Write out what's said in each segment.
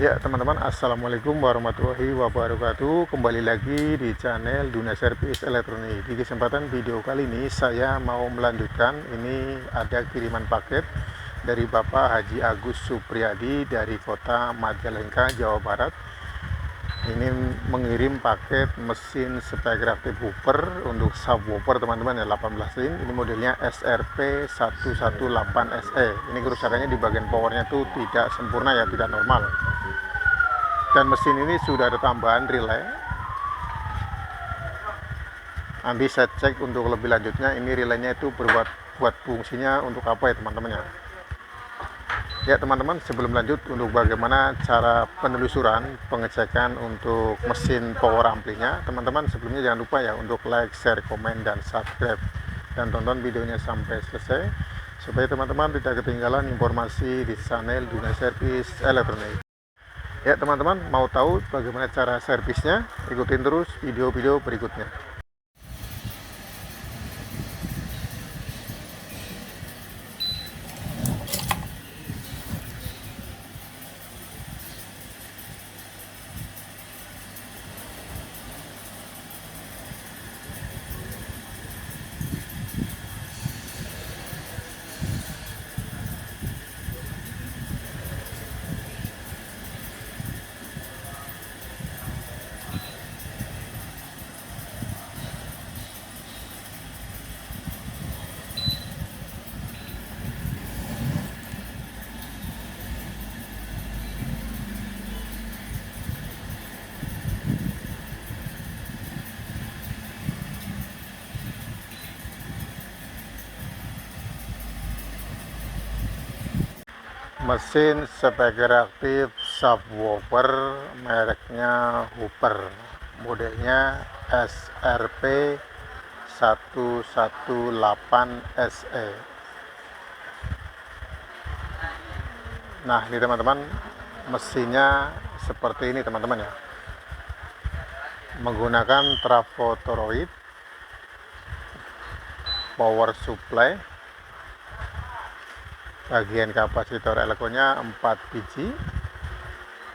Ya teman-teman, assalamualaikum warahmatullahi wabarakatuh. Kembali lagi di channel Dunia Servis Elektronik. Di kesempatan video kali ini saya mau melanjutkan. Ini ada kiriman paket dari Bapak Haji Agus Supriyadi dari kota Majalengka, Jawa Barat. Ini mengirim paket mesin spek reaktif woofer untuk subwoofer teman-teman ya, 18 in. Ini modelnya SRP 118 SE. Ini kerusakannya di bagian powernya itu tidak sempurna ya, tidak normal. Dan mesin ini sudah ada tambahan relay. Nanti saya cek untuk lebih lanjutnya, ini relaynya itu buat fungsinya untuk apa ya teman-teman ya. Ya teman-teman, sebelum lanjut untuk bagaimana cara penelusuran pengecekan untuk mesin power amplinya, teman-teman sebelumnya jangan lupa ya untuk like, share, komen, dan subscribe, dan tonton videonya sampai selesai supaya teman-teman tidak ketinggalan informasi di channel Dunia Servis Elektronik. Ya teman-teman, mau tahu bagaimana cara servisnya? Ikutin terus video-video berikutnya. Mesin spek reaktif subwoofer mereknya Hooper, modelnya SRP 118 SE. Nah ini teman-teman, mesinnya seperti ini teman-teman ya, menggunakan trafo toroid, power supply, bagian kapasitor elektronnya 4 biji,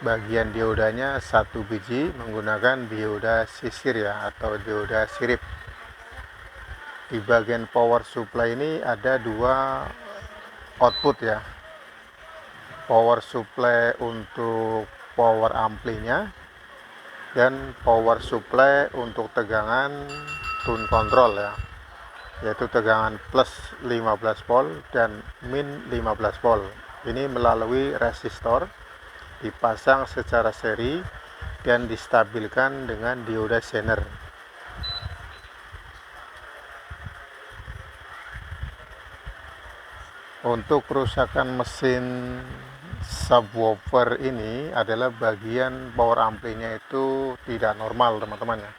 bagian diodanya 1 biji menggunakan dioda sisir ya, atau dioda sirip. Di bagian power supply ini ada 2 output ya, power supply untuk power amplinya dan power supply untuk tegangan tune control ya, yaitu tegangan plus 15 volt dan min 15 volt. Ini melalui resistor, dipasang secara seri dan distabilkan dengan dioda zener. Untuk kerusakan mesin subwoofer ini adalah bagian power amplinya itu tidak normal teman-teman ya.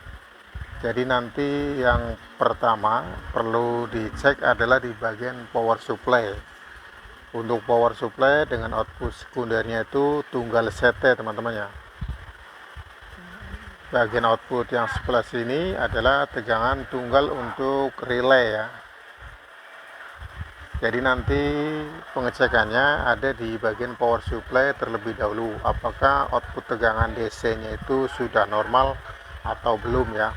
Jadi nanti yang pertama perlu dicek adalah di bagian power supply. Untuk power supply dengan output sekundernya itu tunggal CT teman-teman ya. Bagian output yang sebelah sini adalah tegangan tunggal untuk relay ya. Jadi nanti pengecekannya ada di bagian power supply terlebih dahulu, apakah output tegangan DC nya itu sudah normal atau belum ya.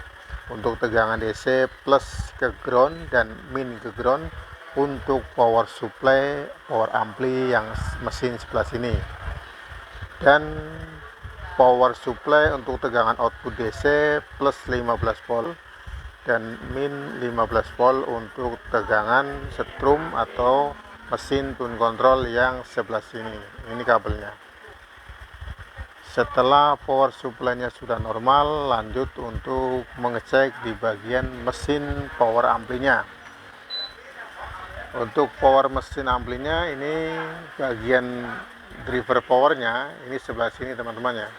Untuk tegangan DC plus ke ground dan min ke ground untuk power supply power ampli yang mesin sebelah sini, dan power supply untuk tegangan output DC plus 15 volt dan min 15 volt untuk tegangan setrum atau mesin tune control yang sebelah sini. Ini kabelnya. Setelah power supply-nya sudah normal, lanjut untuk mengecek di bagian mesin power amplinya. Untuk power mesin amplinya ini bagian driver powernya ini sebelah sini teman-teman ya.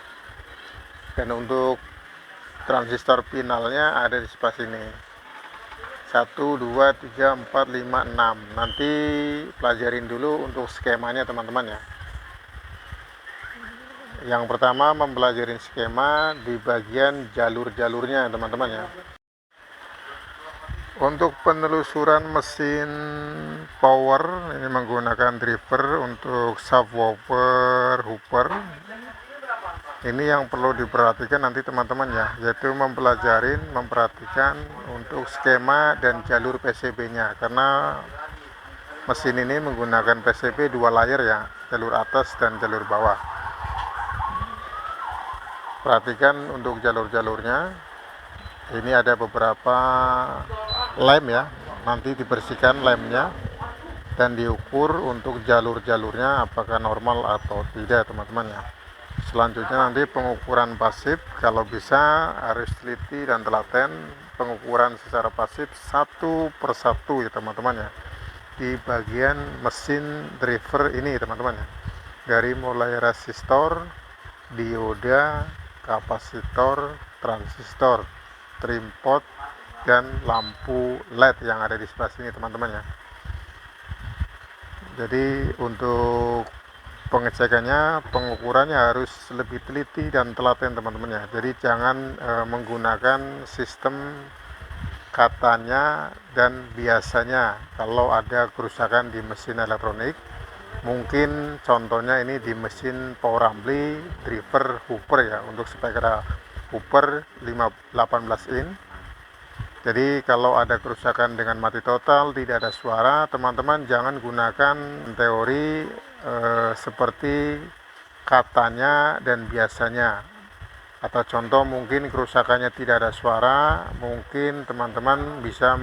Dan untuk transistor finalnya ada di sebelah sini. 1, 2, 3, 4, 5, 6. Nanti pelajarin dulu untuk skemanya teman-teman ya. Yang pertama mempelajari skema di bagian jalur-jalurnya teman-teman ya. Untuk penelusuran mesin power ini menggunakan driver untuk subwoofer Hooper. Ini yang perlu diperhatikan nanti teman-teman ya, yaitu memperhatikan untuk skema dan jalur PCB-nya, karena mesin ini menggunakan PCB 2 layer ya, jalur atas dan jalur bawah. Perhatikan untuk jalur-jalurnya, ini ada beberapa lem ya, nanti dibersihkan lemnya dan diukur untuk jalur-jalurnya apakah normal atau tidak teman-teman ya. Selanjutnya nanti pengukuran pasif, kalau bisa harus teliti dan telaten pengukuran secara pasif satu persatu ya teman-teman ya, di bagian mesin driver ini teman-teman ya, dari mulai resistor, dioda, kapasitor, transistor, trim pot, dan lampu LED yang ada di sebelah sini teman-teman ya. Jadi untuk pengecekannya, pengukurannya harus lebih teliti dan telaten teman-teman ya. Jadi jangan menggunakan sistem katanya dan biasanya. Kalau ada kerusakan di mesin elektronik, mungkin contohnya ini di mesin power ampli driver Hooper ya, untuk speaker Hooper 18 in. Jadi kalau ada kerusakan dengan mati total, tidak ada suara, teman-teman jangan gunakan teori seperti katanya dan biasanya. Atau contoh mungkin kerusakannya tidak ada suara, mungkin teman-teman bisa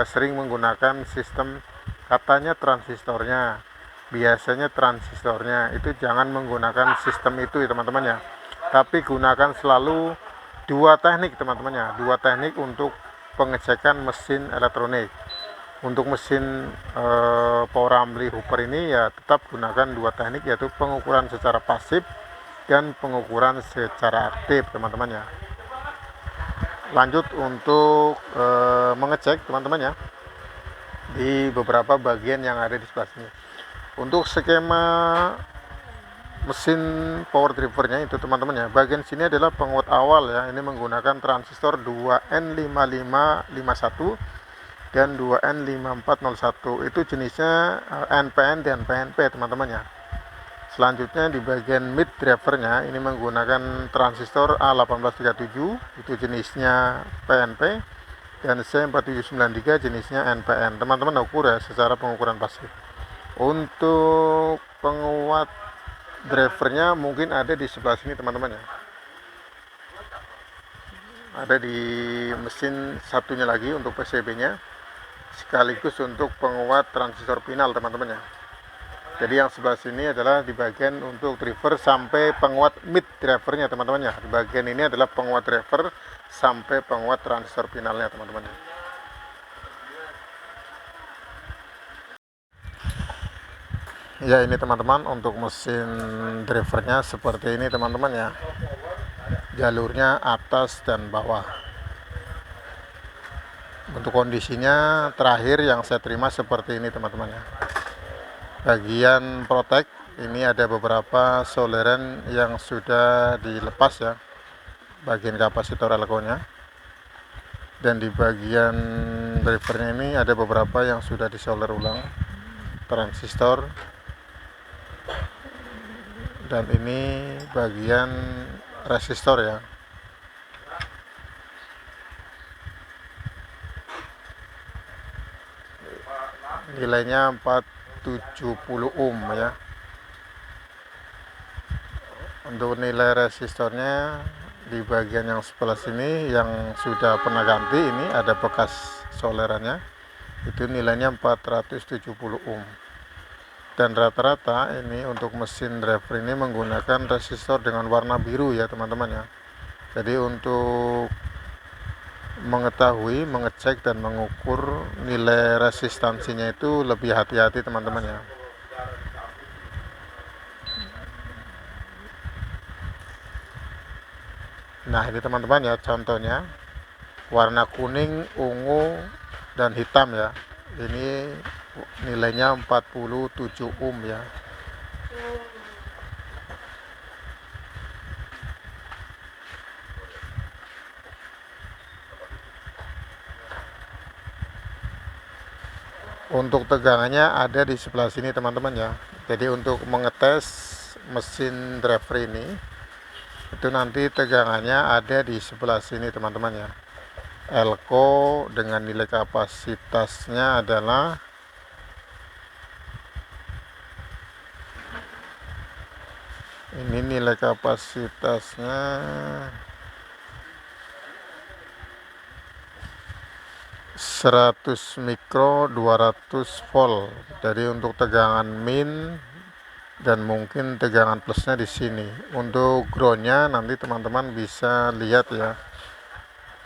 sering menggunakan sistem katanya transistornya, biasanya transistornya. Itu jangan menggunakan sistem itu ya teman-teman ya. Tapi gunakan selalu dua teknik teman-teman ya, dua teknik untuk pengecekan mesin elektronik. Untuk mesin power ampli Hooper ini ya tetap gunakan dua teknik, yaitu pengukuran secara pasif dan pengukuran secara aktif teman-teman ya. Lanjut untuk mengecek teman-teman ya, di beberapa bagian yang ada di sebelah sini. Untuk skema mesin power drivernya itu teman-teman ya, bagian sini adalah penguat awal ya, ini menggunakan transistor 2N5551 dan 2N5401, itu jenisnya NPN dan PNP teman-teman ya. Selanjutnya di bagian mid drivernya ini menggunakan transistor A1837, itu jenisnya PNP, dan C4793 jenisnya NPN. Teman-teman ukur ya secara pengukuran pasif. Untuk penguat drivernya mungkin ada di sebelah sini teman-teman ya, ada di mesin satunya lagi untuk PCB nya, sekaligus untuk penguat transistor final teman-teman ya. Jadi yang sebelah sini adalah di bagian untuk driver sampai penguat mid drivernya teman-teman ya. Di bagian ini adalah penguat driver sampai penguat transistor finalnya teman-teman ya. Ya ini teman-teman untuk mesin drivernya seperti ini teman-teman ya, jalurnya atas dan bawah. Untuk kondisinya terakhir yang saya terima seperti ini teman-teman ya. Bagian protek ini ada beberapa soleran yang sudah dilepas ya, bagian kapasitor elkonya, dan di bagian drivernya ini ada beberapa yang sudah disolder ulang, transistor. Dan ini bagian resistor ya. Nilainya 470 ohm ya. Untuk nilai resistornya di bagian yang sebelah sini yang sudah pernah ganti, ini ada bekas solerannya, itu nilainya 470 ohm. Dan rata-rata ini untuk mesin driver ini menggunakan resistor dengan warna biru ya teman-teman ya. Jadi untuk mengetahui, mengecek dan mengukur nilai resistansinya itu lebih hati-hati teman-teman ya. Nah ini teman-teman ya, contohnya warna kuning, ungu, dan hitam ya. Ini nilainya 47 ohm ya. Untuk tegangannya ada di sebelah sini teman-teman ya. Jadi untuk mengetes mesin driver ini Itu nanti tegangannya ada di sebelah sini teman-teman ya. Elko dengan nilai kapasitasnya adalah ini, nilai kapasitasnya 100 mikro 200 volt. Jadi untuk tegangan min dan mungkin tegangan plusnya di sini. Untuk groundnya nanti teman-teman bisa lihat ya,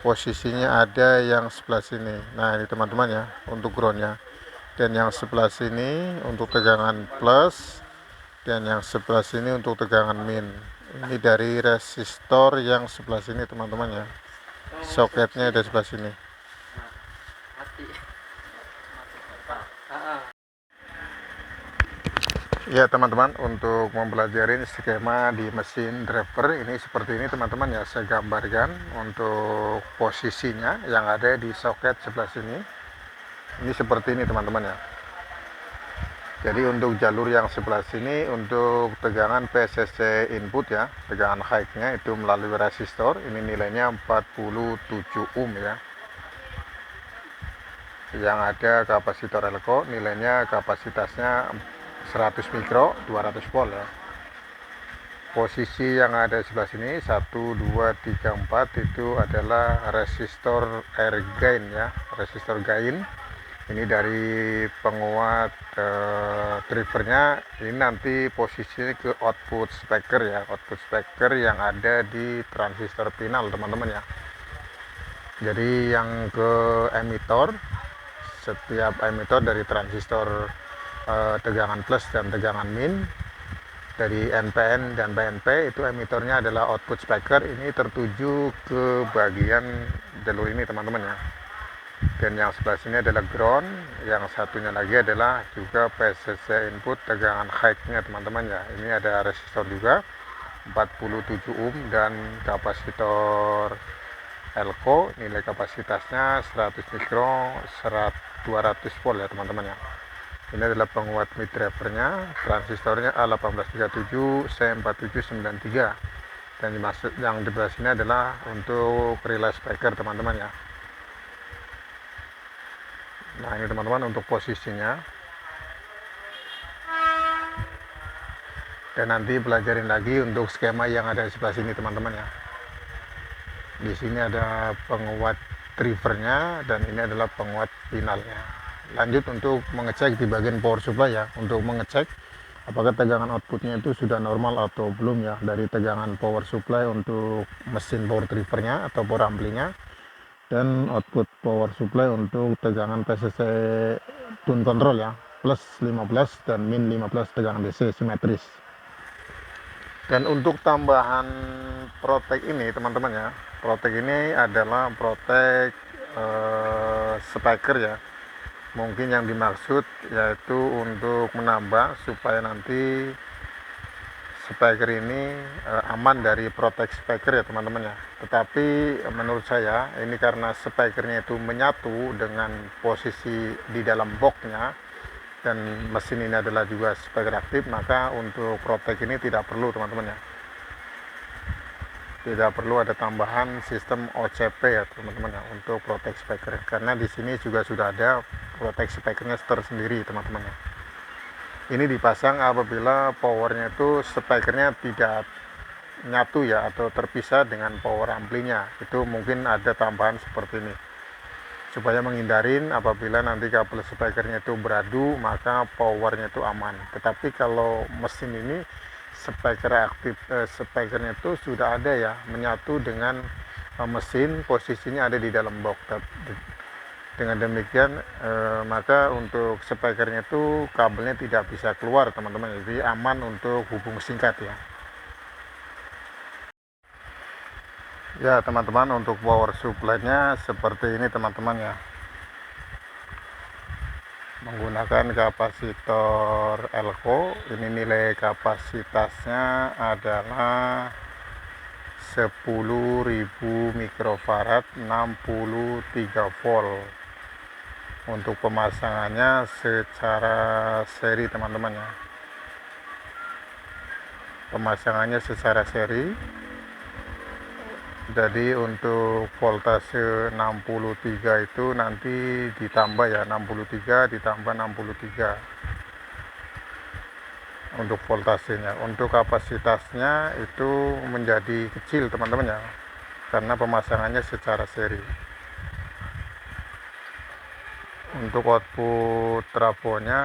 posisinya ada yang sebelah sini. Nah ini teman-teman ya untuk groundnya, dan yang sebelah sini untuk tegangan plus, dan yang sebelah sini untuk tegangan min. Ini dari resistor yang sebelah sini teman-teman ya, soketnya ada sebelah sini. Ya teman-teman, untuk mempelajari skema di mesin driver ini seperti ini teman-teman ya, saya gambarkan untuk posisinya yang ada di soket sebelah sini. Ini seperti ini teman-teman ya. Jadi untuk jalur yang sebelah sini untuk tegangan PCC input ya, tegangan high-nya itu melalui resistor, ini nilainya 47 ohm ya. Yang ada kapasitor elko, nilainya kapasitasnya 100 mikro 200 volt ya. Posisi yang ada sebelah sini 1 2 3 4 itu adalah resistor air gain ya, resistor gain. Ini dari penguat drivernya. Ini nanti posisinya ke output speaker ya, output speaker yang ada di transistor final teman-teman ya. Jadi yang ke emitor, setiap emitor dari transistor tegangan plus dan tegangan min dari NPN dan PNP itu emitornya adalah output speaker. Ini tertuju ke bagian jalur ini teman-teman ya. Dan yang sebelah sini adalah ground, yang satunya lagi adalah juga PCC input tegangan high-nya teman-teman ya. Ini ada resistor juga 47 ohm dan kapasitor elko, nilai kapasitasnya 100 mikro 200 volt ya teman-teman ya. Ini adalah penguat mid drivernya, transistornya A1837 C4793, dan dimaksud yang di bawah sini adalah untuk relay speaker teman-teman ya. Nah ini teman-teman untuk posisinya, dan nanti pelajarin lagi untuk skema yang ada di sebelah sini teman-teman ya. Di sini ada penguat drivernya dan ini adalah penguat finalnya. Lanjut untuk mengecek di bagian power supply ya, untuk mengecek apakah tegangan outputnya itu sudah normal atau belum ya, dari tegangan power supply untuk mesin power drivernya atau power amplinya, dan output power supply untuk tegangan PCC tune control ya, plus 15 dan min 15 tegangan DC simetris. Dan untuk tambahan protek ini teman-teman ya, protek ini adalah protek speaker ya. Mungkin yang dimaksud yaitu untuk menambah supaya nanti speaker ini aman dari protek speaker ya teman-teman ya. Tetapi menurut saya ini karena speakernya itu menyatu dengan posisi di dalam boxnya dan mesin ini adalah juga speaker aktif, maka untuk protek ini tidak perlu teman-teman ya. Tidak perlu ada tambahan sistem OCP ya teman-teman ya untuk protek speaker, karena di sini juga sudah ada protek speakernya tersendiri teman-teman ya. Ini dipasang apabila powernya itu speakernya tidak nyatu ya atau terpisah dengan power amplinya, itu mungkin ada tambahan seperti ini supaya menghindarin apabila nanti kabel speakernya itu beradu maka powernya itu aman. Tetapi kalau mesin ini speaker aktif, speakernya itu sudah ada ya, menyatu dengan mesin, posisinya ada di dalam box. Dengan demikian maka untuk speakernya itu kabelnya tidak bisa keluar teman-teman, jadi aman untuk hubung singkat ya. Ya teman-teman, untuk power supply-nya seperti ini teman-teman ya, menggunakan kapasitor elko. Ini nilai kapasitasnya adalah 10.000 mikrofarad 63 volt. Untuk pemasangannya secara seri teman-teman ya, pemasangannya secara seri Jadi untuk voltase 63 itu nanti ditambah ya, 63 ditambah 63 untuk voltasenya. Untuk kapasitasnya itu menjadi kecil teman-teman ya, karena pemasangannya secara seri. Untuk output trafonya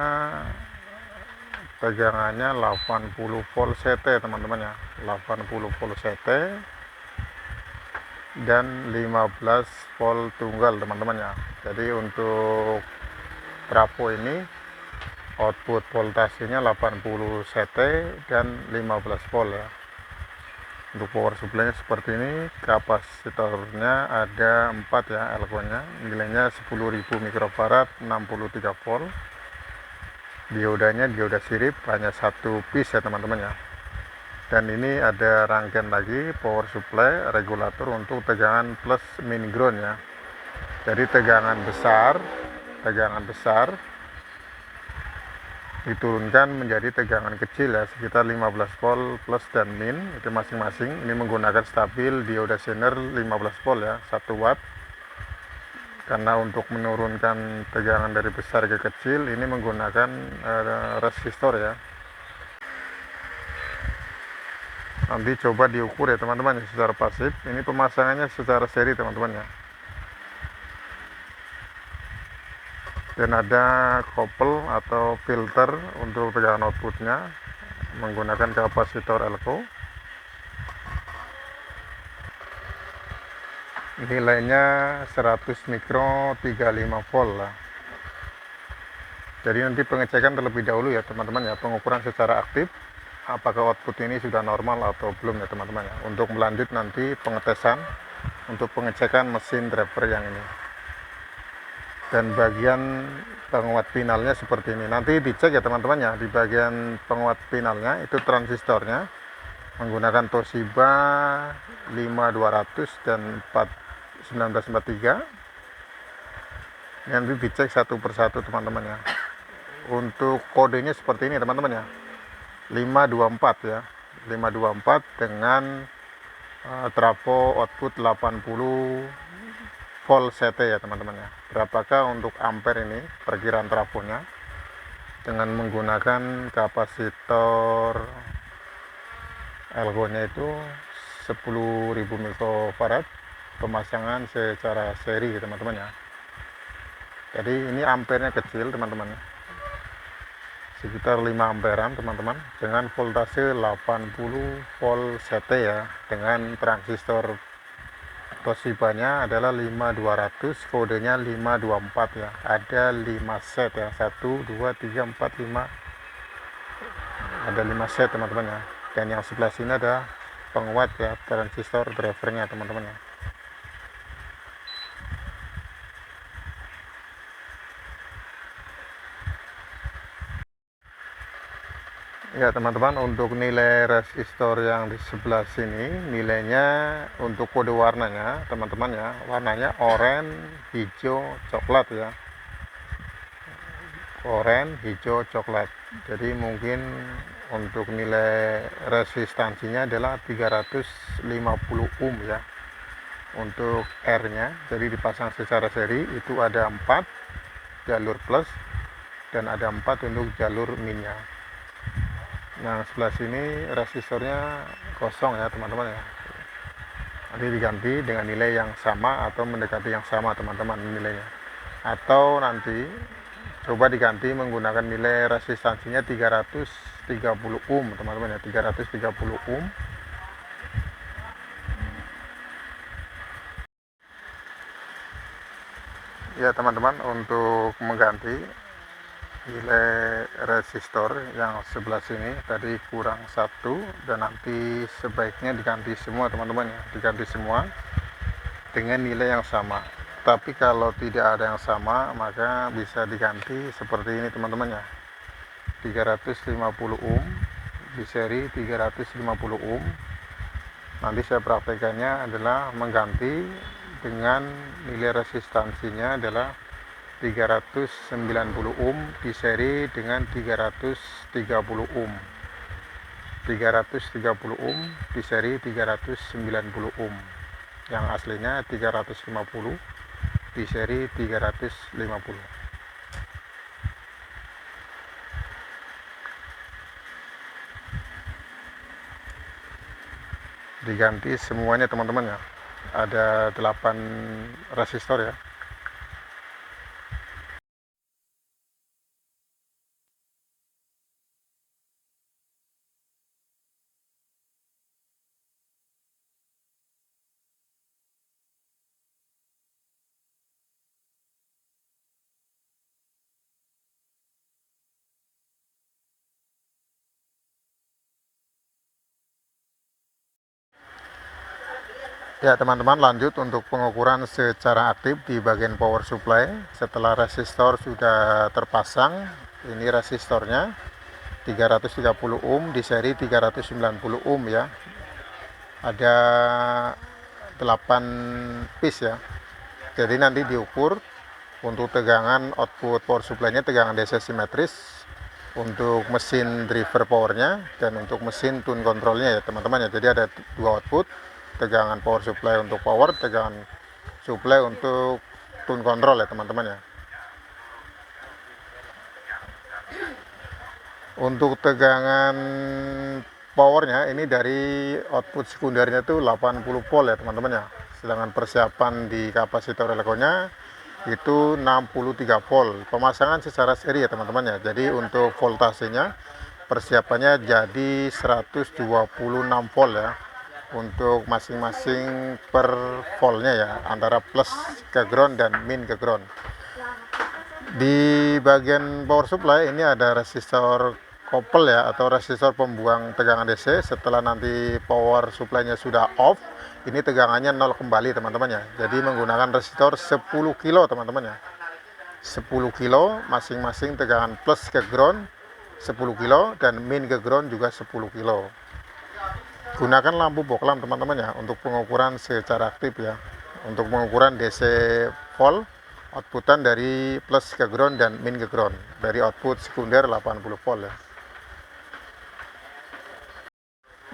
tegangannya 80 volt CT teman-teman ya, 80 volt CT dan 15 volt tunggal teman-teman ya. Jadi untuk trafo ini output voltasenya 80 CT dan 15 volt ya. Untuk power supply seperti ini, kapasitornya ada 4 ya, elko nya nilainya 10.000 mikrofarad, 63 volt. Diodanya dioda sirip hanya 1 piece ya teman-teman ya. Dan ini ada rangkaian lagi power supply regulator untuk tegangan plus mini ground ya. Jadi tegangan besar diturunkan menjadi tegangan kecil ya, sekitar 15 volt plus dan min itu masing-masing. Ini menggunakan stabil dioda Zener 15 volt ya, 1 watt. Karena untuk menurunkan tegangan dari besar ke kecil ini menggunakan resistor ya. Nanti coba diukur ya teman-teman ya, secara pasif. Ini pemasangannya secara seri teman-teman ya. Dan ada couple atau filter untuk tegangan outputnya menggunakan kapasitor elko. Nilainya 100 mikro 35 volt lah. Jadi nanti pengecekan terlebih dahulu ya teman-teman ya, pengukuran secara aktif apakah output ini sudah normal atau belum ya teman-teman ya, untuk melanjut nanti pengetesan untuk pengecekan mesin driver yang ini. Dan bagian penguat finalnya seperti ini, nanti dicek ya teman-teman ya. Di bagian penguat finalnya itu transistornya menggunakan Toshiba 5200 dan 1943. Nanti dicek satu persatu teman-teman ya. Untuk kodenya seperti ini teman-teman ya, 524 ya, 524 dengan trafo output 80 volt CT ya teman-teman ya. Berapakah untuk ampere ini perkiraan trafonya dengan menggunakan kapasitor elko nya itu 10.000 mikrofarad, pemasangan secara seri teman-teman ya. Jadi ini ampernya kecil teman-teman ya, sekitar 5 amperan teman-teman, dengan voltase 80 volt CT ya, dengan transistor Toshiba nya adalah 5200, kodenya 524 ya. Ada 5 set ya, 1 2 3 4 5, ada 5 set teman-teman ya. Dan yang sebelah sini ada penguat ya, transistor drivernya teman-teman ya. Ya teman-teman, untuk nilai resistor yang di sebelah sini nilainya untuk kode warnanya teman-teman ya, warnanya oranye, hijau, coklat ya, oranye, hijau, coklat. Jadi mungkin untuk nilai resistansinya adalah 350 ohm ya untuk R nya. Jadi dipasang secara seri itu ada 4 jalur plus dan ada 4 untuk jalur minnya. Nah sebelah sini resistornya kosong ya teman-teman ya, nanti diganti dengan nilai yang sama atau mendekati yang sama teman-teman nilainya, atau nanti coba diganti menggunakan nilai resistansinya 330 ohm teman-teman ya, 330 ohm. Ya teman-teman, untuk mengganti nilai resistor yang sebelah sini tadi kurang 1, dan nanti sebaiknya diganti semua teman-teman ya, diganti semua dengan nilai yang sama. Tapi kalau tidak ada yang sama maka bisa diganti seperti ini teman-teman ya, 350 ohm di seri, 350 ohm. Nanti saya praktekannya adalah mengganti dengan nilai resistansinya adalah 390 ohm di seri dengan 330 ohm, 330 ohm di seri 390 ohm. yang aslinya 350, di seri 350. Diganti semuanya teman-teman ya, ada 8 resistor ya. Ya teman-teman, lanjut untuk pengukuran secara aktif di bagian power supply. Setelah resistor sudah terpasang, ini resistornya 330 ohm di seri 390 ohm ya. Ada 8 piece ya. Jadi nanti diukur untuk tegangan output power supply-nya, tegangan DC simetris, untuk mesin driver powernya, dan untuk mesin tune controlnya ya teman-teman ya. Jadi ada 2 output, tegangan power supply untuk power, tegangan supply untuk tune control ya teman-teman ya. Untuk tegangan powernya ini dari output sekundernya itu 80 volt ya teman-teman ya. Sedangkan persiapan di kapasitor elektronnya itu 63 volt. Pemasangan secara seri ya teman-teman ya. Jadi untuk voltasenya persiapannya jadi 126 volt ya, untuk masing-masing per voltnya ya, antara plus ke ground dan min ke ground. Di bagian power supply ini ada resistor couple ya, atau resistor pembuang tegangan DC. Setelah nanti power supply-nya sudah off, ini tegangannya 0 kembali teman-teman ya. Jadi menggunakan resistor 10 kilo teman-teman ya. 10 kilo masing-masing tegangan plus ke ground 10 kilo dan min ke ground juga 10 kilo. Gunakan lampu boklam teman-teman ya untuk pengukuran secara aktif ya. Untuk pengukuran DC volt, outputan dari plus ke ground dan min ke ground, dari output sekunder 80 volt ya.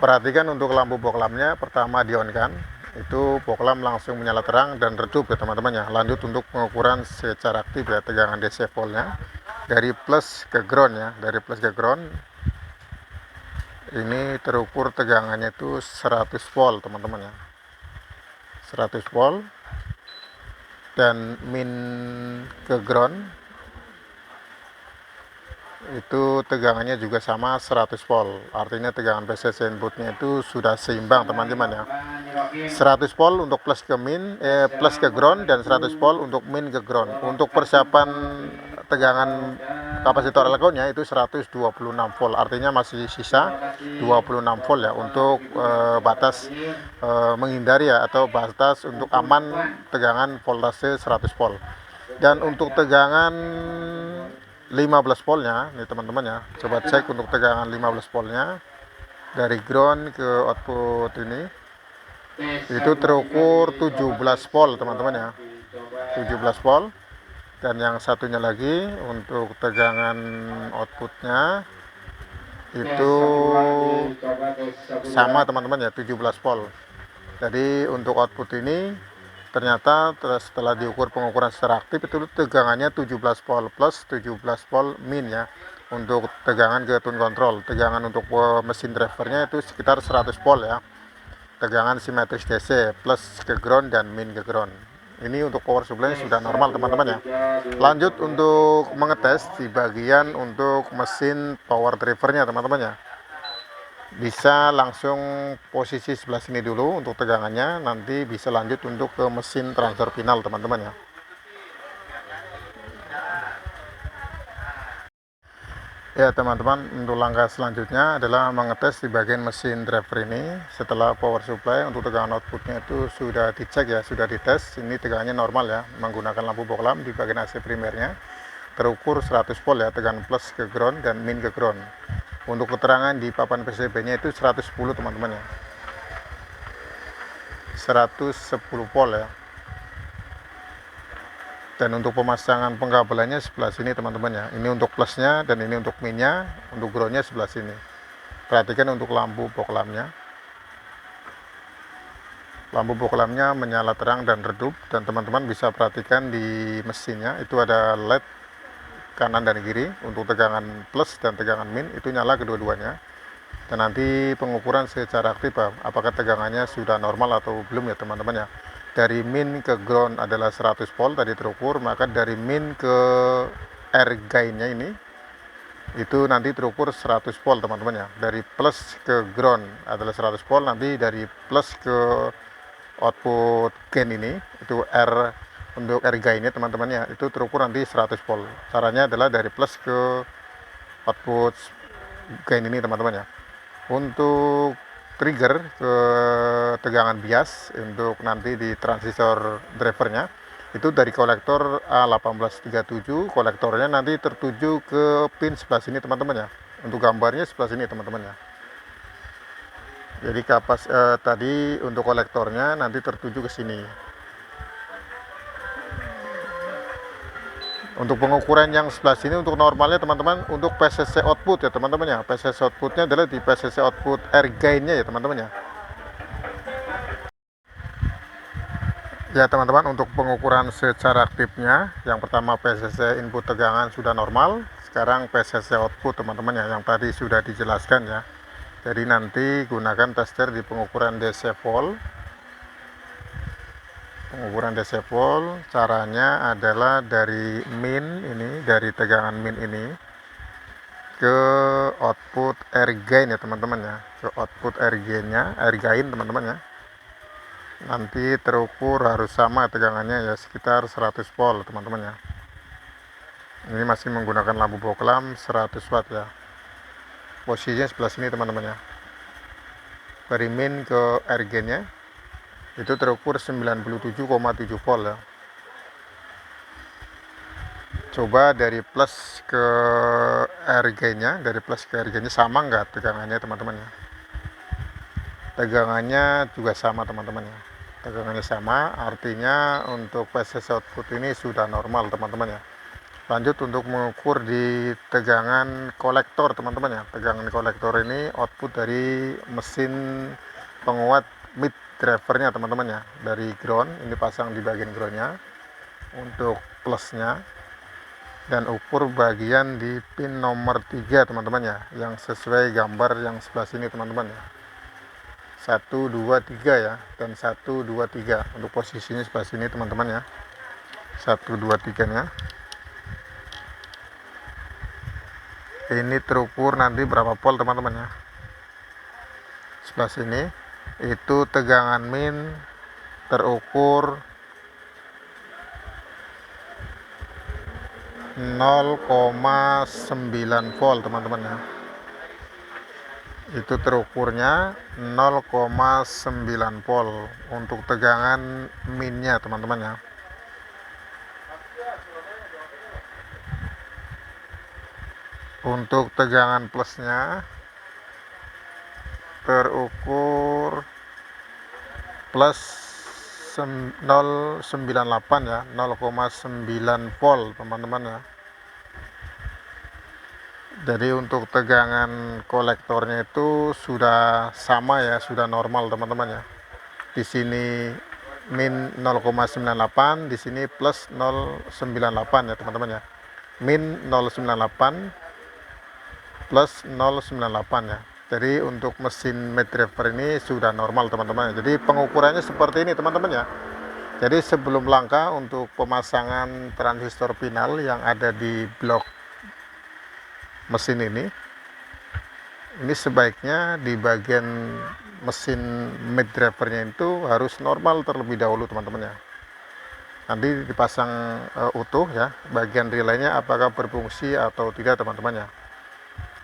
Perhatikan untuk lampu boklamnya, pertama di-on-kan, itu boklam langsung menyala terang dan redup ya teman-teman ya. Lanjut untuk pengukuran secara aktif ya, tegangan DC voltnya dari plus ke ground ya, dari plus ke ground. Ini terukur tegangannya itu 100 volt teman-teman ya, 100 volt, dan min ke ground itu tegangannya juga sama 100 volt. Artinya tegangan PCC inputnya itu sudah seimbang teman-teman ya. 100 volt untuk plus ke min, plus ke ground, dan 100 volt untuk min ke ground. Untuk persiapan tegangan kapasitor elektronnya itu 126 volt. Artinya masih sisa 26 volt ya, untuk batas menghindari ya, atau batas untuk aman tegangan voltase 100 volt. Dan untuk tegangan 15 voltnya nih teman-teman ya, coba cek untuk tegangan 15 voltnya dari ground ke output ini, itu terukur 17 volt teman-teman ya, 17 volt. Dan yang satunya lagi untuk tegangan outputnya itu sama teman-teman ya, 17 volt. Jadi untuk output ini ternyata setelah diukur pengukuran secara aktif itu tegangannya 17 volt plus, 17 volt min ya, untuk tegangan ke tune control. Tegangan untuk mesin drivernya itu sekitar 100 volt ya, tegangan simetris DC plus ke ground dan min ke ground. Ini untuk power supply sudah normal teman-teman ya. Lanjut untuk mengetes di bagian untuk mesin power drivernya teman-teman ya. Bisa langsung posisi sebelah sini dulu untuk tegangannya, nanti bisa lanjut untuk ke mesin transfer final teman-teman ya. Ya teman-teman, untuk langkah selanjutnya adalah mengetes di bagian mesin driver ini. Setelah power supply untuk tegangan outputnya itu sudah dicek ya, sudah dites, ini tegangannya normal ya, menggunakan lampu boklam di bagian AC primernya terukur 100 volt ya, tegangan plus ke ground dan min ke ground. Untuk keterangan di papan PCB-nya itu 110 teman-teman ya, 110 volt ya. Dan untuk pemasangan pengkabelannya sebelah sini teman-teman ya. Ini untuk plusnya dan ini untuk minnya, untuk groundnya sebelah sini. Perhatikan untuk lampu boklamnya. lampu fog lampnya menyala terang dan redup, dan teman-teman bisa perhatikan di mesinnya itu ada LED kanan dan kiri untuk tegangan plus dan tegangan min, itu nyala kedua-duanya. Dan nanti pengukuran secara aktif apakah tegangannya sudah normal atau belum ya teman-teman ya. Dari min ke ground adalah 100 volt tadi terukur, maka dari min ke air gainnya ini itu nanti terukur 100 volt teman-teman ya. Dari plus ke ground adalah 100 volt, nanti dari plus ke output gain ini itu R untuk air gainnya teman-teman ya, itu terukur nanti 100 volt. Caranya adalah dari plus ke output gain ini teman-teman ya. Untuk trigger ke tegangan bias untuk nanti di transistor drivernya itu dari kolektor A1837, kolektornya nanti tertuju ke pin sebelah sini teman-teman ya. Untuk gambarnya sebelah sini teman-teman ya. Jadi tadi untuk kolektornya nanti tertuju ke sini. Untuk pengukuran yang sebelah sini untuk normalnya teman-teman untuk PCC output ya teman-teman ya. PCC outputnya adalah di PCC output air gainnya ya teman-teman ya. Ya teman-teman, untuk pengukuran secara aktifnya, yang pertama PCC input tegangan sudah normal, sekarang PCC output teman-teman ya, yang tadi sudah dijelaskan ya. Jadi nanti gunakan tester di pengukuran DC volt. Pengukuran DC volt caranya adalah dari min ini, dari tegangan min ini ke output air gain ya teman-teman ya, ke output air gainnya, air gain teman-teman ya. Nanti terukur harus sama tegangannya ya, sekitar 100 volt teman-teman ya. Ini masih menggunakan lampu fog lamp 100 watt ya. Posisinya sebelah sini teman-teman ya. Dari min ke air gainnya itu terukur 97,7 volt ya. Coba dari plus ke air gainnya, dari plus ke air gainnya sama enggak tegangannya teman-teman ya. Tegangannya juga sama teman-teman ya. Tegangannya sama, artinya untuk PCC output ini sudah normal teman-teman ya. Lanjut untuk mengukur di tegangan kolektor teman-teman ya. Tegangan kolektor ini output dari mesin penguat mid drivernya teman-teman ya. Dari ground, ini pasang di bagian groundnya untuk plusnya, dan ukur bagian di pin nomor 3 teman-teman ya, yang sesuai gambar yang sebelah sini teman-teman ya. 1, 2, 3 ya, dan 1, 2, 3 untuk posisinya sebelah sini teman-teman ya. 1, 2, 3 nya ini terukur nanti berapa volt teman-teman ya. Sebelah sini itu tegangan min terukur 0,9 volt teman-teman ya. Itu terukurnya 0,9 volt untuk tegangan minnya teman-teman ya. Untuk tegangan plusnya terukur plus 0,98 ya, 0,9 volt teman-teman ya. Jadi untuk tegangan kolektornya itu sudah sama ya, sudah normal teman-teman ya. Di sini min 0,98, di sini plus 0,98 ya teman-teman ya. Min 0,98 plus 0,98 ya. Jadi untuk mesin mid driver ini sudah normal teman-teman. Jadi pengukurannya seperti ini teman-teman ya. Jadi sebelum langkah untuk pemasangan transistor final yang ada di blok mesin ini sebaiknya di bagian mesin mid drivernya itu harus normal terlebih dahulu teman-teman ya. Nanti dipasang utuh ya, bagian relaynya apakah berfungsi atau tidak teman-teman ya.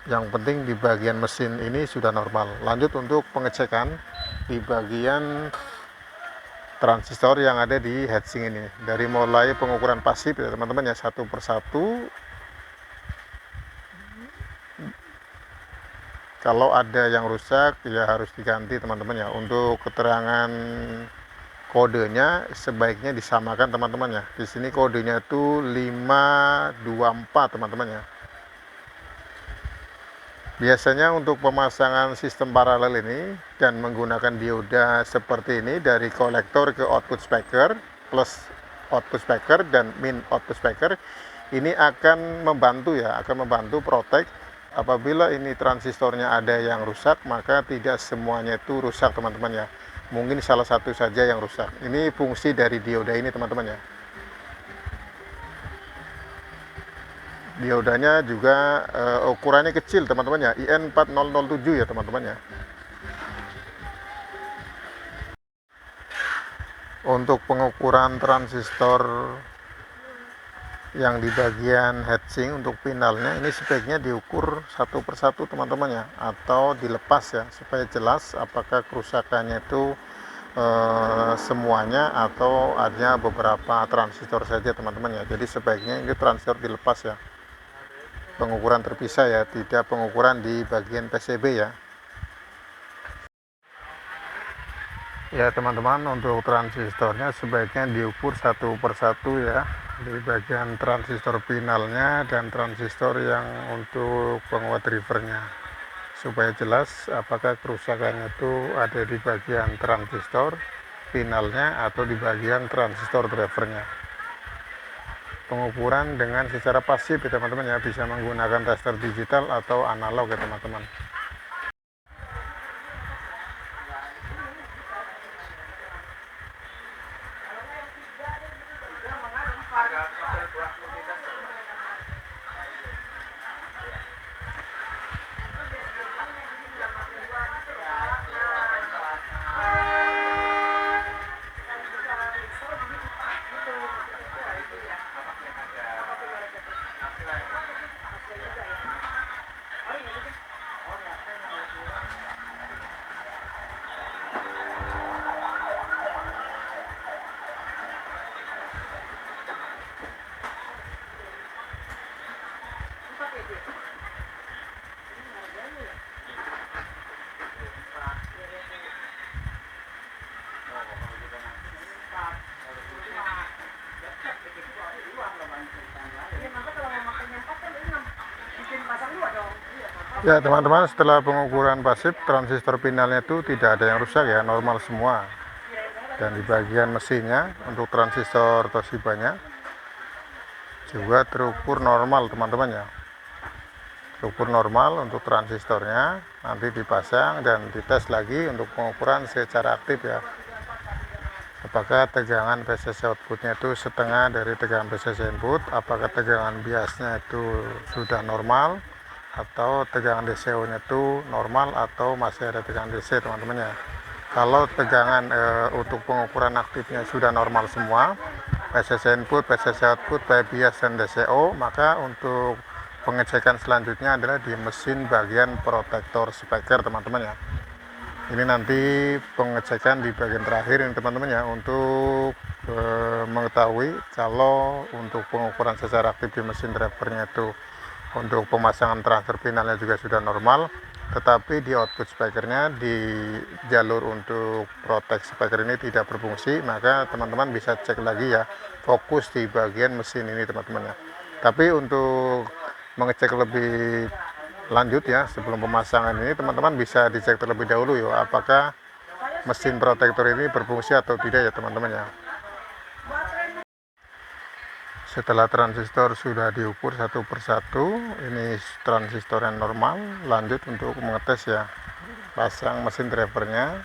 Yang penting di bagian mesin ini sudah normal. Lanjut untuk pengecekan di bagian transistor yang ada di heatsink ini, dari mulai pengukuran pasif ya teman-teman ya, satu persatu. Kalau ada yang rusak ya harus diganti teman-teman ya. Untuk keterangan kodenya sebaiknya disamakan teman-teman ya. Di sini kodenya itu 524 teman-teman ya. Biasanya untuk pemasangan sistem paralel ini dan menggunakan dioda seperti ini dari kolektor ke output speaker plus output speaker dan min output speaker ini akan membantu ya, akan membantu protect apabila ini transistornya ada yang rusak, maka tidak semuanya itu rusak teman-teman ya. Mungkin salah satu saja yang rusak. Ini fungsi dari dioda ini teman-teman ya. Diodanya juga ukurannya kecil teman-teman ya, IN4007 ya teman-teman ya. Untuk pengukuran transistor yang di bagian heatsink untuk pinalnya ini sebaiknya diukur satu persatu teman-teman ya, atau dilepas ya, supaya jelas apakah kerusakannya itu semuanya atau hanya beberapa transistor saja teman-teman ya. Jadi sebaiknya ini transistor dilepas ya, pengukuran terpisah ya, tidak pengukuran di bagian PCB ya. Ya teman-teman, untuk transistornya sebaiknya diukur satu persatu ya, di bagian transistor finalnya dan transistor yang untuk penguat drivernya, supaya jelas apakah kerusakannya itu ada di bagian transistor finalnya atau di bagian transistor drivernya. Pengukuran dengan secara pasif ya teman-teman ya, bisa menggunakan tester digital atau analog ya teman-teman. Ya teman-teman, setelah pengukuran pasif, transistor finalnya itu tidak ada yang rusak ya, normal semua. Dan di bagian mesinnya untuk transistor Toshibanya juga terukur normal teman-teman ya, terukur normal untuk transistornya. Nanti dipasang dan dites lagi untuk pengukuran secara aktif ya, apakah tegangan PCC outputnya itu setengah dari tegangan PCC input, apakah tegangan biasnya itu sudah normal, atau tegangan DCO nya itu normal atau masih ada tegangan DC teman-teman ya. Kalau tegangan untuk pengukuran aktifnya sudah normal semua, PCC input, PCC output, bias dan DCO, maka untuk pengecekan selanjutnya adalah di mesin bagian protektor speaker teman-teman ya. Ini nanti pengecekan di bagian terakhir ini teman-teman ya, untuk mengetahui kalau untuk pengukuran secara aktif di mesin drivernya itu untuk pemasangan transfer finalnya juga sudah normal, tetapi di output speakernya di jalur untuk protect speaker ini tidak berfungsi, maka teman-teman bisa cek lagi ya, fokus di bagian mesin ini teman-teman ya. Tapi untuk mengecek lebih lanjut ya, sebelum pemasangan ini teman-teman bisa dicek terlebih dahulu ya, apakah mesin protektor ini berfungsi atau tidak ya teman-teman ya. Setelah transistor sudah diukur satu persatu, ini transistor yang normal, lanjut untuk mengetes ya, pasang mesin drivernya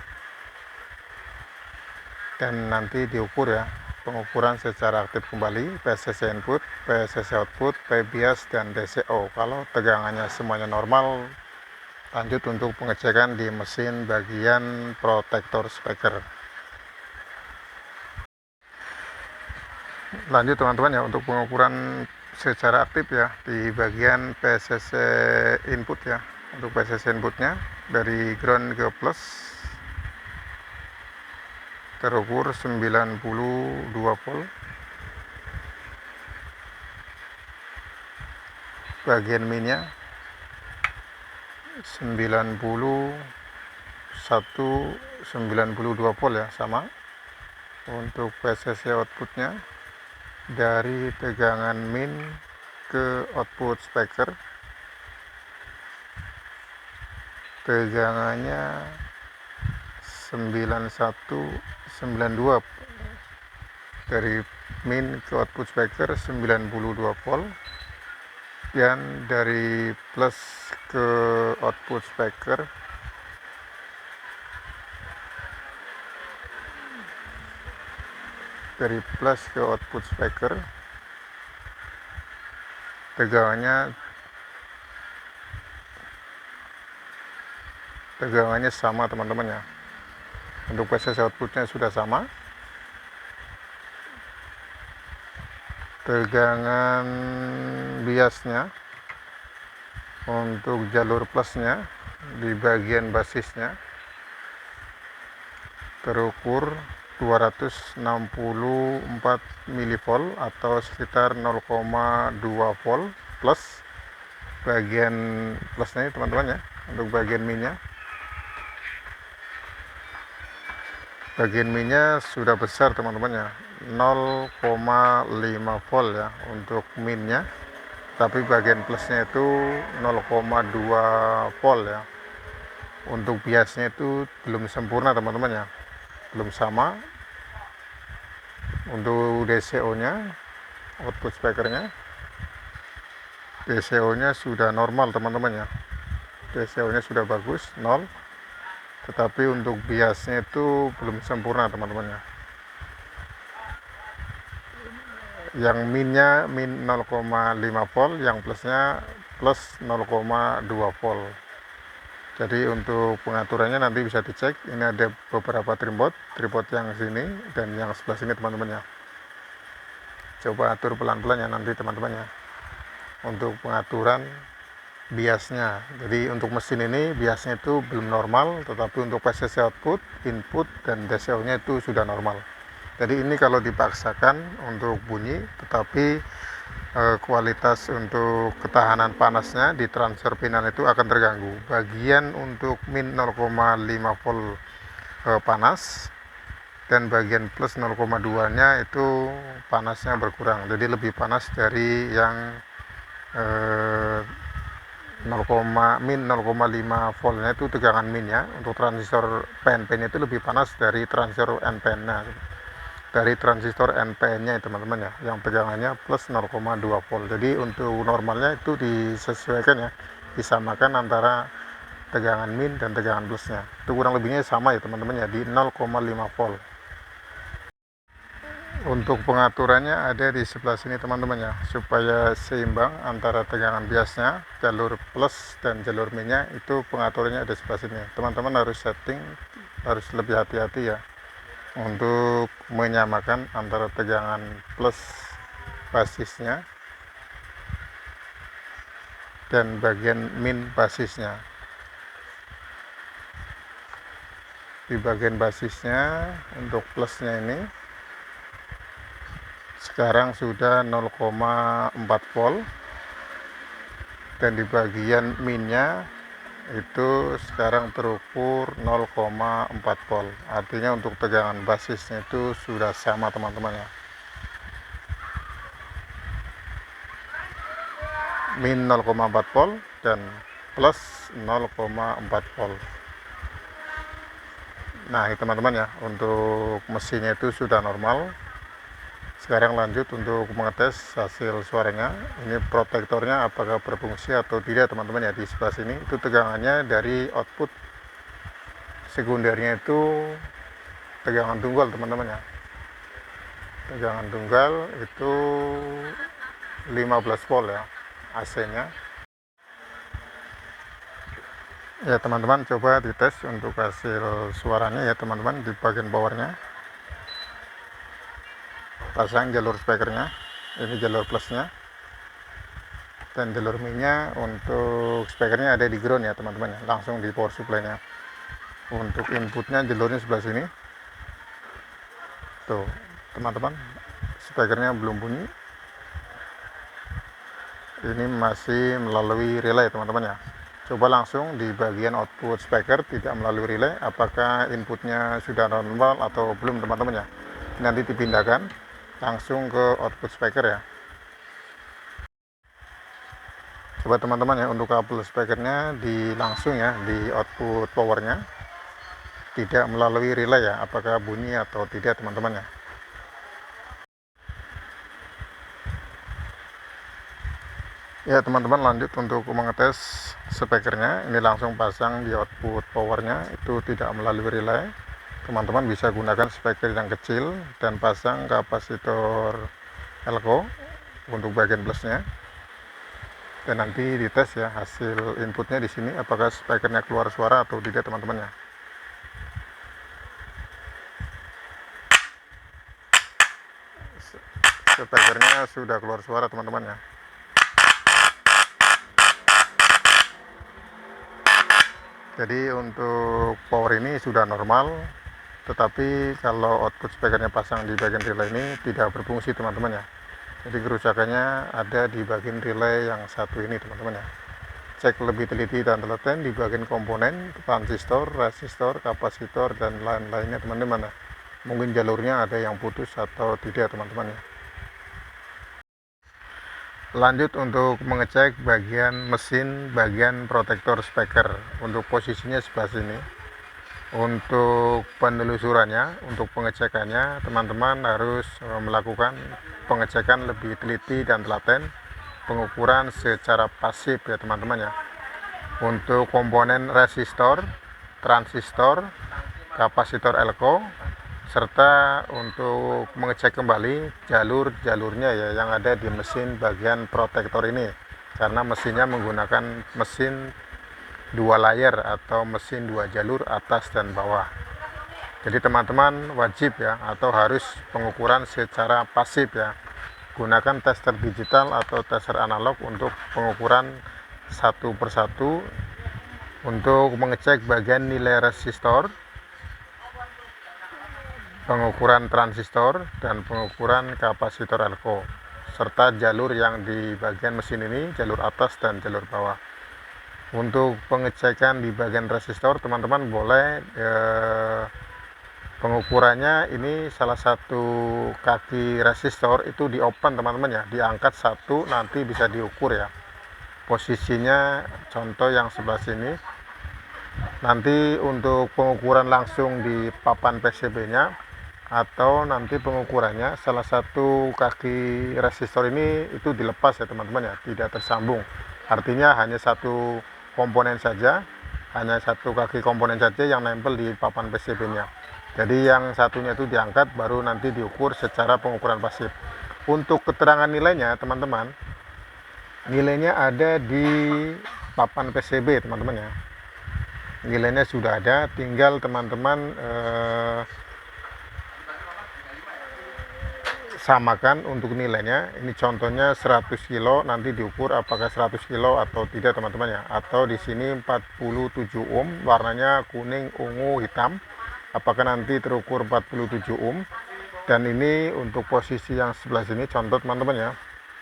dan nanti diukur ya, pengukuran secara aktif kembali PCC input, PCC output, bias dan DCO. Kalau tegangannya semuanya normal, lanjut untuk pengecekan di mesin bagian protektor speaker. Lanjut teman-teman ya, untuk pengukuran secara aktif ya di bagian PCC input ya. Untuk PCC inputnya dari ground ke plus terukur 92 volt. Bagian minnya 92 volt ya, sama. Untuk PCC outputnya dari tegangan min ke output speaker tegangannya 9192 dari min ke output speaker 92 volt, dan dari plus ke output speaker tegangannya sama teman-teman ya. Untuk PCC outputnya sudah sama. Tegangan biasnya untuk jalur plusnya di bagian basisnya terukur 264 mV atau sekitar 0,2 volt plus. Bagian plusnya ini teman-teman ya. Untuk bagian minnya sudah besar teman-teman ya, 0,5 volt ya untuk minnya, tapi bagian plusnya itu 0,2 volt ya. Untuk biasnya itu belum sempurna teman-teman ya, belum sama. Untuk DCO nya, output speakernya, DCO nya sudah normal teman-teman ya, DCO nya sudah bagus 0, tetapi untuk biasnya itu belum sempurna teman-teman ya. Yang minnya min 0,5 volt, yang plusnya plus 0,2 volt. Jadi untuk pengaturannya nanti bisa dicek. Ini ada beberapa tripod yang sini dan yang sebelah sini teman-teman ya. Coba atur pelan-pelan ya nanti teman-teman ya untuk pengaturan biasnya. Jadi untuk mesin ini biasnya itu belum normal, tetapi untuk PCC output, input, dan DCO nya itu sudah normal. Jadi ini kalau dipaksakan untuk bunyi, tetapi kualitas untuk ketahanan panasnya di transfer pinal itu akan terganggu. Bagian untuk min 0,5 volt panas, dan bagian plus 0,2 nya itu panasnya berkurang, jadi lebih panas dari yang min 0,5 voltnya itu tegangan minnya. Untuk transistor PNP nya itu lebih panas dari transistor NPN nya, dari transistor NPN nya teman-teman ya, yang tegangannya plus 0,2 volt. Jadi untuk normalnya itu disesuaikan ya, disamakan antara tegangan min dan tegangan plusnya, itu kurang lebihnya sama ya teman-teman ya, di 0,5 volt. Untuk pengaturannya ada di sebelah sini teman-teman ya, supaya seimbang antara tegangan biasnya, jalur plus dan jalur minnya, itu pengaturannya ada sebelah sini. Teman-teman harus setting, harus lebih hati-hati ya untuk menyamakan antara tegangan plus basisnya dan bagian min basisnya. Di bagian basisnya untuk plusnya ini sekarang sudah 0,4 volt, dan di bagian minnya itu sekarang terukur 0,4 volt. Artinya untuk tegangan basisnya itu sudah sama teman-teman ya, min 0,4 volt dan plus 0,4 volt. Nah ini teman-teman ya, untuk mesinnya itu sudah normal. Sekarang lanjut untuk mengetes hasil suaranya. Ini protektornya apakah berfungsi atau tidak teman-teman ya. Di sebelah sini itu tegangannya dari output sekundernya itu tegangan tunggal teman-teman ya. Tegangan tunggal itu 15 volt ya AC nya ya teman-teman. Coba dites untuk hasil suaranya ya teman-teman. Di bagian powernya pasang jalur speakernya, ini jalur plusnya, dan jalur minnya untuk speakernya ada di ground ya teman-teman ya, langsung di power supply nya. Untuk inputnya jalurnya sebelah sini tuh teman-teman, speakernya belum bunyi, ini masih melalui relay teman-teman ya. Coba langsung di bagian output speaker, tidak melalui relay, apakah inputnya sudah normal atau belum teman-teman ya. Nanti dipindahkan langsung ke output speaker ya. Coba teman-teman ya, untuk kabel speakernya di langsung ya di output powernya, tidak melalui relay ya, apakah bunyi atau tidak teman-teman ya. Ya teman-teman, lanjut untuk mengetes speakernya. Ini langsung pasang di output powernya, itu tidak melalui relay. Teman-teman bisa gunakan speaker yang kecil dan pasang kapasitor elko untuk bagian plusnya, dan nanti dites ya hasil inputnya di sini, apakah speakernya keluar suara atau tidak teman-teman ya. Speakernya sudah keluar suara teman-teman ya. Jadi untuk power ini sudah normal, tetapi kalau output speakernya pasang di bagian relay ini tidak berfungsi teman-teman ya. Jadi kerusakannya ada di bagian relay yang satu ini teman-teman ya. Cek lebih teliti dan telaten di bagian komponen, transistor, resistor, kapasitor, dan lain-lainnya teman-teman ya. Mungkin jalurnya ada yang putus atau tidak teman-teman ya. Lanjut untuk mengecek bagian mesin, bagian protektor speaker. Untuk posisinya sebelah sini. Untuk penelusurannya, untuk pengecekannya, teman-teman harus melakukan pengecekan lebih teliti dan telaten, pengukuran secara pasif ya teman-teman ya. Untuk komponen resistor, transistor, kapasitor elko, serta untuk mengecek kembali jalur-jalurnya ya yang ada di mesin bagian protektor ini, karena mesinnya menggunakan mesin dua layer atau mesin dua jalur atas dan bawah. Jadi teman-teman wajib ya atau harus pengukuran secara pasif ya, gunakan tester digital atau tester analog untuk pengukuran satu persatu untuk mengecek bagian nilai resistor, pengukuran transistor, dan pengukuran kapasitor elko, serta jalur yang di bagian mesin ini, jalur atas dan jalur bawah. Untuk pengecekan di bagian resistor, teman-teman boleh pengukurannya ini salah satu kaki resistor itu di open teman-teman ya, diangkat satu, nanti bisa diukur ya. Posisinya contoh yang sebelah sini. Nanti untuk pengukuran langsung di papan PCB-nya, atau nanti pengukurannya salah satu kaki resistor ini itu dilepas ya teman-teman ya, tidak tersambung. Artinya hanya satu komponen saja, hanya satu kaki komponen saja yang nempel di papan PCB-nya. Jadi yang satunya itu diangkat, baru nanti diukur secara pengukuran pasif. Untuk keterangan nilainya teman-teman, nilainya ada di papan PCB teman-teman ya. Nilainya sudah ada, tinggal teman-teman samakan untuk nilainya. Ini contohnya 100 kilo, nanti diukur apakah 100 kilo atau tidak teman-teman ya. Atau di sini 47 ohm, warnanya kuning, ungu, hitam, apakah nanti terukur 47 ohm. Dan ini untuk posisi yang sebelah sini contoh teman-teman ya.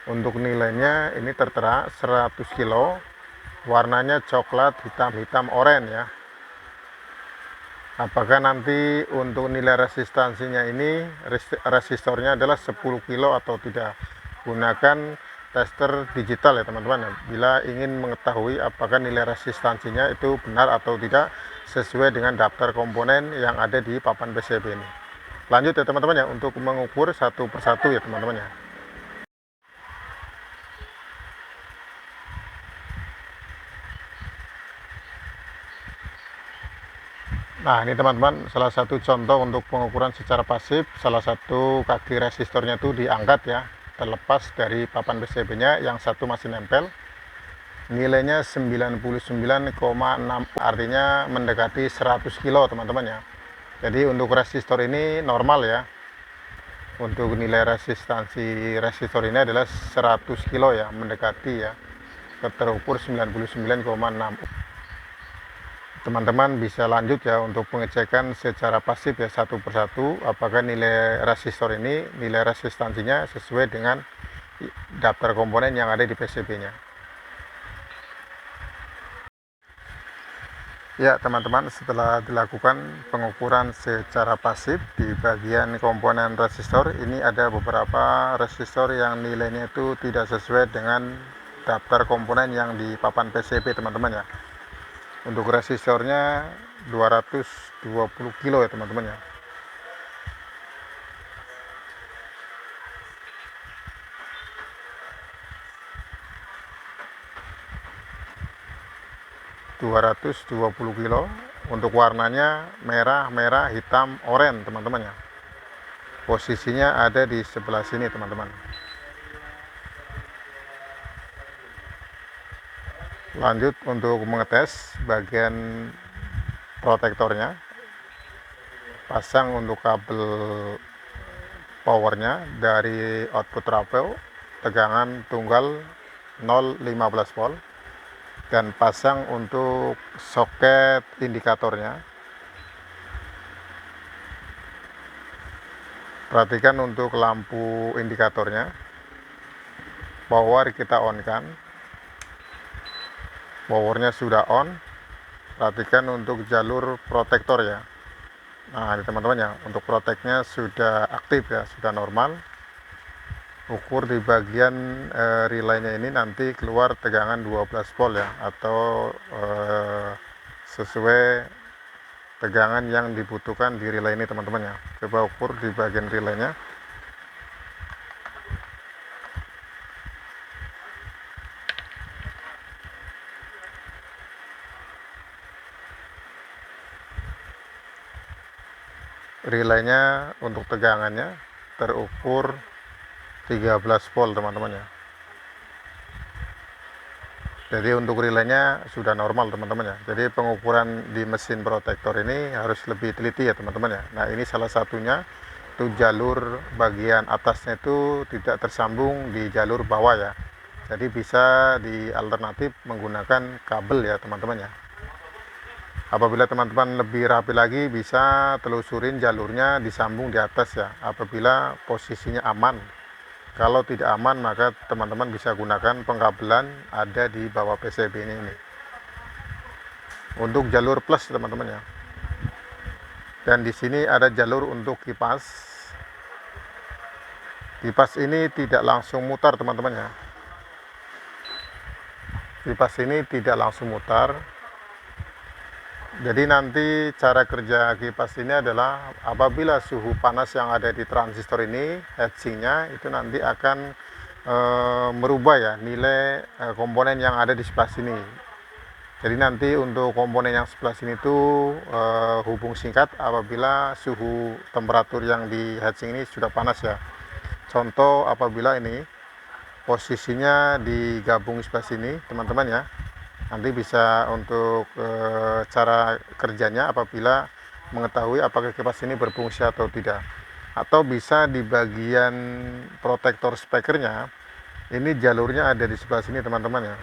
Untuk nilainya ini tertera 100 kilo, warnanya coklat, hitam, oranye ya. Apakah nanti untuk nilai resistansinya ini, resistornya adalah 10 kilo atau tidak. Gunakan tester digital ya teman-teman. Bila ingin mengetahui apakah nilai resistansinya itu benar atau tidak sesuai dengan daftar komponen yang ada di papan PCB ini. Lanjut ya teman-teman ya, untuk mengukur satu persatu ya teman-teman ya. Nah ini teman-teman, salah satu contoh untuk pengukuran secara pasif, salah satu kaki resistornya itu diangkat ya, terlepas dari papan PCB-nya, yang satu masih nempel. Nilainya 99,6, artinya mendekati 100 kilo teman-teman ya. Jadi untuk resistor ini normal ya. Untuk nilai resistansi resistor ini adalah 100 kilo ya, mendekati ya, terukur 99,6. Teman-teman bisa lanjut ya untuk pengecekan secara pasif ya, satu persatu, apakah nilai resistor ini, nilai resistansinya sesuai dengan daftar komponen yang ada di PCB-nya. Ya teman-teman, setelah dilakukan pengukuran secara pasif di bagian komponen resistor, ini ada beberapa resistor yang nilainya itu tidak sesuai dengan daftar komponen yang di papan PCB teman-teman ya. Untuk resistornya 220 kilo ya teman-teman ya. ...220 kilo. Untuk warnanya merah, hitam, oranye teman-teman ya. Posisinya ada di sebelah sini teman-teman. Lanjut untuk mengetes bagian protektornya. Pasang untuk kabel powernya dari output trafo tegangan tunggal 0,15 volt, dan pasang untuk soket indikatornya. Perhatikan untuk lampu indikatornya, power kita on kan, powernya sudah on. Perhatikan untuk jalur protektor ya. Nah ini teman-teman ya, untuk proteknya sudah aktif ya, sudah normal. Ukur di bagian relaynya ini nanti keluar tegangan 12 volt ya, atau sesuai tegangan yang dibutuhkan di relay ini teman-teman ya. Coba ukur di bagian relaynya. Relaynya untuk tegangannya terukur 13 volt teman-teman ya. Jadi untuk relaynya sudah normal teman-teman ya. Jadi pengukuran di mesin protektor ini harus lebih teliti ya teman-teman ya. Nah ini salah satunya, itu jalur bagian atasnya itu tidak tersambung di jalur bawah ya. Jadi bisa di alternatif menggunakan kabel ya teman-teman ya. Apabila teman-teman lebih rapi lagi, bisa telusurin jalurnya disambung di atas ya, apabila posisinya aman. Kalau tidak aman, maka teman-teman bisa gunakan pengkabelan ada di bawah PCB ini. Untuk jalur plus teman-teman ya. Dan di sini ada jalur untuk kipas. Kipas ini tidak langsung mutar teman-teman ya. Kipas ini tidak langsung mutar. Jadi nanti cara kerja kipas ini adalah apabila suhu panas yang ada di transistor ini, heatsinknya itu nanti akan merubah ya nilai komponen yang ada di sebelah sini. Jadi nanti untuk komponen yang sebelah sini itu hubung singkat apabila suhu temperatur yang di heatsink ini sudah panas ya. Contoh apabila ini posisinya digabung sebelah sini teman-teman ya. Nanti bisa untuk cara kerjanya apabila mengetahui apakah kipas ini berfungsi atau tidak. Atau bisa di bagian protektor spekernya, ini jalurnya ada di sebelah sini teman-teman ya.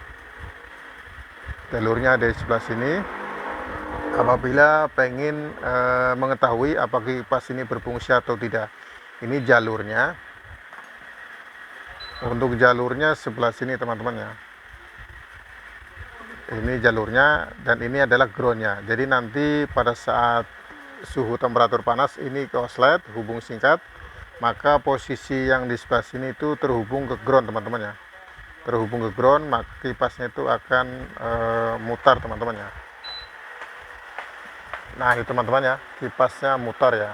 Jalurnya ada di sebelah sini. Apabila pengen mengetahui apakah kipas ini berfungsi atau tidak, ini jalurnya. Untuk jalurnya sebelah sini teman-teman ya. Ini jalurnya, dan ini adalah groundnya. Jadi nanti pada saat suhu temperatur panas ini korslet hubung singkat, maka posisi yang di sebelah sini itu terhubung ke ground teman-teman ya. Terhubung ke ground, maka kipasnya itu akan mutar teman-teman ya. Nah itu teman-teman ya, kipasnya mutar ya.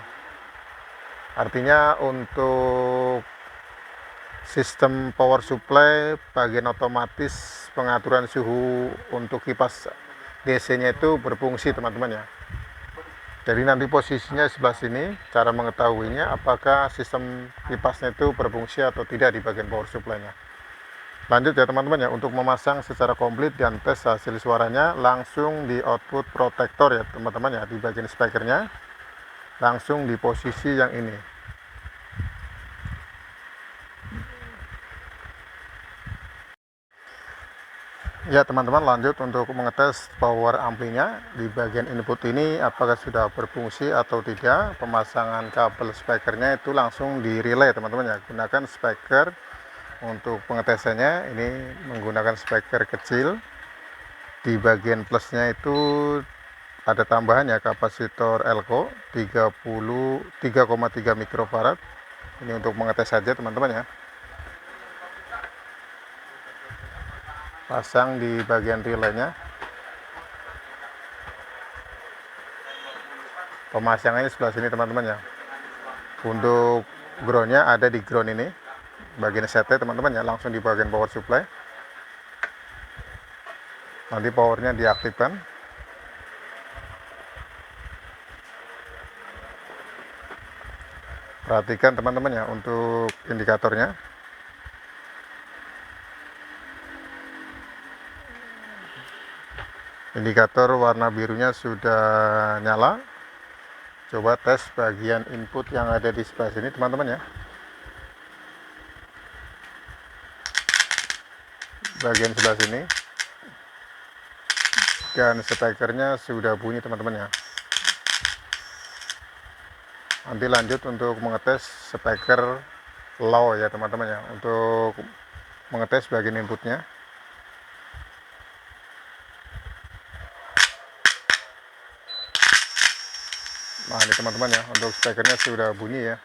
Artinya untuk sistem power supply bagian otomatis pengaturan suhu untuk kipas DC nya itu berfungsi teman-teman ya. Jadi nanti posisinya sebelah sini, cara mengetahuinya apakah sistem kipasnya itu berfungsi atau tidak di bagian power supply nya. Lanjut ya teman-teman ya, untuk memasang secara komplit dan tes hasil suaranya langsung di output protektor ya teman-teman ya, di bagian speakernya langsung di posisi yang ini. Ya teman-teman, lanjut untuk mengetes power amplinya di bagian input ini apakah sudah berfungsi atau tidak. Pemasangan kabel speakernya itu langsung di relay teman-teman ya, gunakan speaker untuk pengetesannya. Ini menggunakan speaker kecil. Di bagian plusnya itu ada tambahan ya, kapasitor Elco 3,3 mikrofarad. Ini untuk mengetes saja teman-teman ya. pasang di bagian relaynya. Pemasangannya sebelah sini teman-teman ya. Untuk groundnya ada di ground ini, bagian setnya teman-teman ya, langsung di bagian power supply. Nanti powernya diaktifkan. Perhatikan teman-teman ya untuk indikatornya. Indikator warna birunya sudah nyala. Coba tes bagian input yang ada di sebelah sini teman-teman ya. Bagian sebelah sini. Dan speakernya sudah bunyi teman-teman ya. Nanti lanjut untuk mengetes speaker low ya teman-teman ya, untuk mengetes bagian inputnya. Nah ini teman-teman ya, untuk speakernya sudah bunyi ya.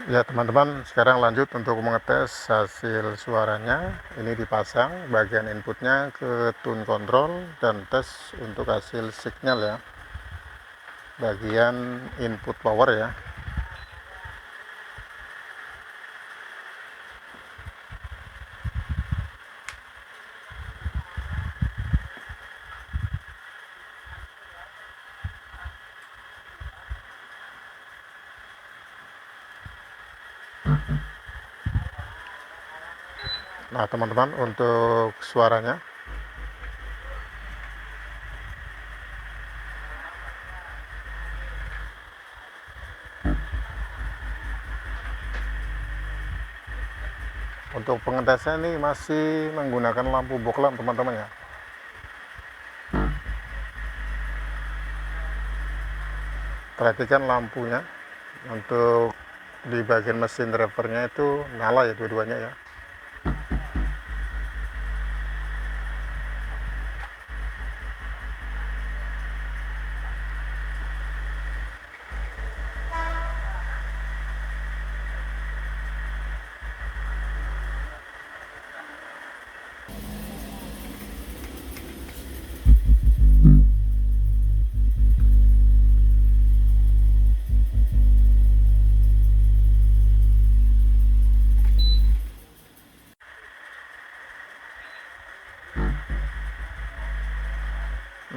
Ya teman-teman, sekarang lanjut untuk mengetes hasil suaranya. Ini dipasang bagian inputnya ke tune control dan tes untuk hasil signal ya, bagian input power ya. Nah teman-teman, untuk suaranya untuk pengetesan ini masih menggunakan lampu bohlam teman-teman ya. Perhatikan lampunya, untuk di bagian mesin drivernya itu nyala ya dua-duanya ya.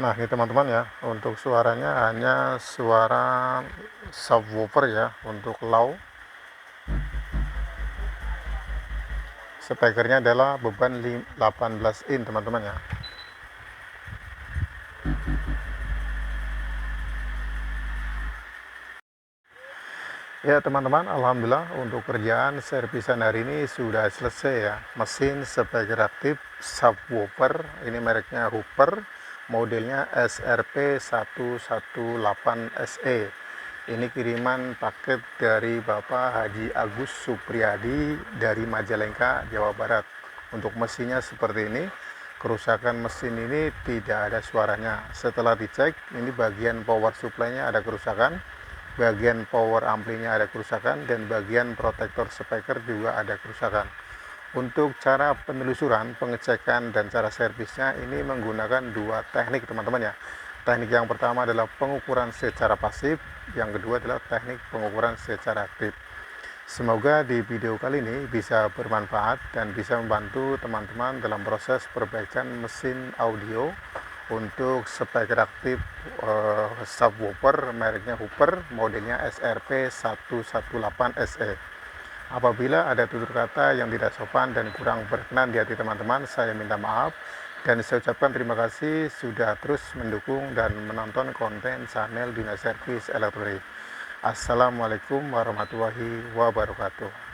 Nah ini teman-teman ya, untuk suaranya hanya suara subwoofer ya, untuk low. Speakernya adalah beban 18 in teman-teman ya. Ya teman-teman, alhamdulillah untuk kerjaan servisan hari ini sudah selesai ya. Mesin speaker aktif subwoofer, ini mereknya Hooper, modelnya SRP 118 SE. Ini kiriman paket dari Bapak Haji Agus Supriyadi dari Majalengka, Jawa Barat. Untuk mesinnya seperti ini. Kerusakan mesin ini tidak ada suaranya. Setelah dicek, ini bagian power supply-nya ada kerusakan, bagian power amplinya ada kerusakan, dan bagian protektor speaker juga ada kerusakan. Untuk cara penelusuran, pengecekan, dan cara servisnya ini menggunakan dua teknik teman-teman ya. Teknik yang pertama adalah pengukuran secara pasif, yang kedua adalah teknik pengukuran secara aktif. Semoga di video kali ini bisa bermanfaat dan bisa membantu teman-teman dalam proses perbaikan mesin audio untuk speaker aktif subwoofer mereknya Hooper, modelnya SRP 118 SE. Apabila ada tutur kata yang tidak sopan dan kurang berkenan di hati teman-teman, saya minta maaf dan saya ucapkan terima kasih sudah terus mendukung dan menonton konten channel Dina Servis Elektronik. Assalamualaikum warahmatullahi wabarakatuh.